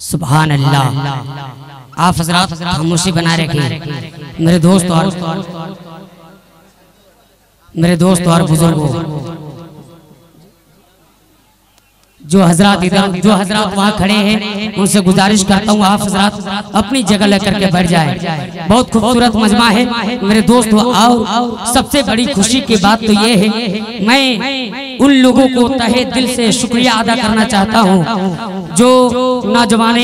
सुभान अल्लाह। आप हजरात खामोशी बना रखे। मेरे दोस्त और बुजुर्गों, जो हजरात वहाँ खड़े हैं उनसे गुजारिश करता हूँ आप हजरात अपनी जगह लेकर के बैठ जाए। बहुत खूबसूरत मजमा है मेरे दोस्तों। और सबसे बड़ी खुशी की बात तो ये है, मैं उन लोगों को तहे दिल से शुक्रिया अदा करना चाहता हूँ जो नौजवान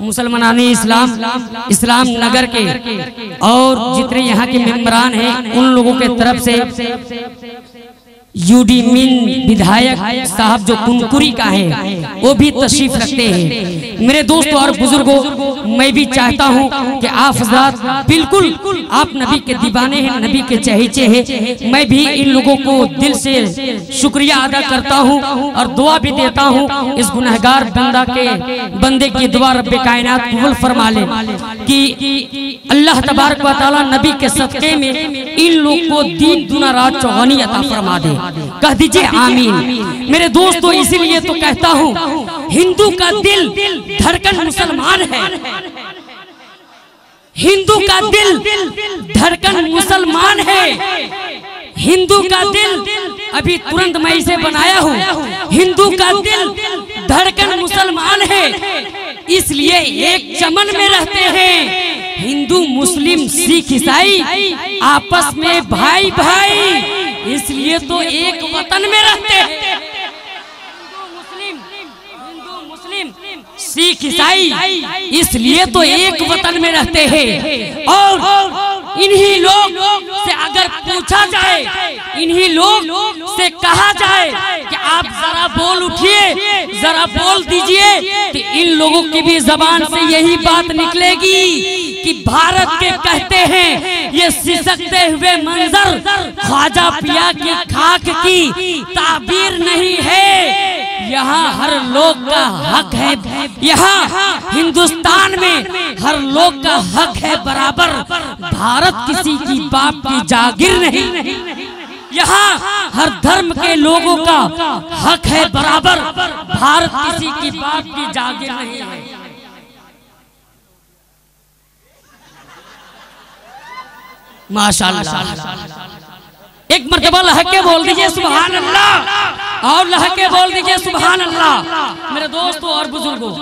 मुसलमानी इस्लाम नगर के और जितने यहाँ के मेंबरान हैं उन लोगों के तरफ से यूडी मिन विधायक साहब जो कुनकुरी का है वो भी तशरीफ रखते हैं। मेरे दोस्तों और बुजुर्गों, मैं भी चाहता हूं कि आप हज़रात बिल्कुल आप नबी के दीवाने हैं, नबी के चहेते हैं। मैं भी इन लोगों को दिल से शुक्रिया अदा करता हूं और दुआ भी देता हूं इस गुनहगार बंदे की दुआ रब्बे कायनात कबूल फरमा ले कि अल्लाह तबारक व तआला नबी के सदके में इन लोगों को दीन दुना रात चौगानी अता फरमा दे। कह दीजिए आमीन। मेरे दोस्तों, इसीलिए तो कहता हूँ हिंदू का दिल धड़कन मुसलमान है। हिंदू का दिल धड़कन मुसलमान है। हिंदू का दिल अभी तुरंत मैं इसे बनाया हूँ। हिंदू का दिल धड़कन मुसलमान है, इसलिए एक चमन में रहते हैं। हिंदू मुस्लिम सिख ईसाई आपस में भाई भाई, इसलिए तो एक वतन में रहते हैं। हिंदू मुस्लिम सिख ईसाई इसलिए तो एक वतन में रहते हैं। और इन्हीं लोग से अगर पूछा जाए, इन्हीं लोग से कहा जाए कि आप जरा बोल उठिए, जरा बोल दीजिए, तो इन लोगों की भी जबान से यही बात निकलेगी कि भारत के कहते हैं ये सिसकते हुए मंजर ख्वाजा पिया की खाक की ताबीर नहीं है। यहाँ हर लोग का हक है, यहाँ हिंदुस्तान में हर लोग का हक है बराबर। भारत किसी की बाप की जागीर नहीं। यहाँ हर धर्म के लोगों का हक है बराबर। भारत किसी की बाप की जागीर नहीं है। माशाअल्लाह। एक मर्तबा लहके बोल दीजिए सुभान अल्लाह, और लहके बोल दीजिए सुभान अल्लाह। मेरे दोस्तों और बुजुर्गों,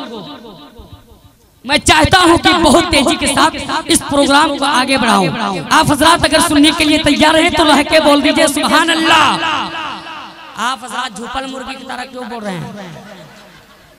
मैं चाहता हूं कि बहुत तेजी के साथ इस प्रोग्राम को आगे बढ़ाऊं। आप हजरात अगर सुनने के लिए तैयार हैं तो लहके बोल दीजिए सुभान अल्लाह। आप हजरात झोपल मुर्गी की तरह क्यों बोल रहे हैं?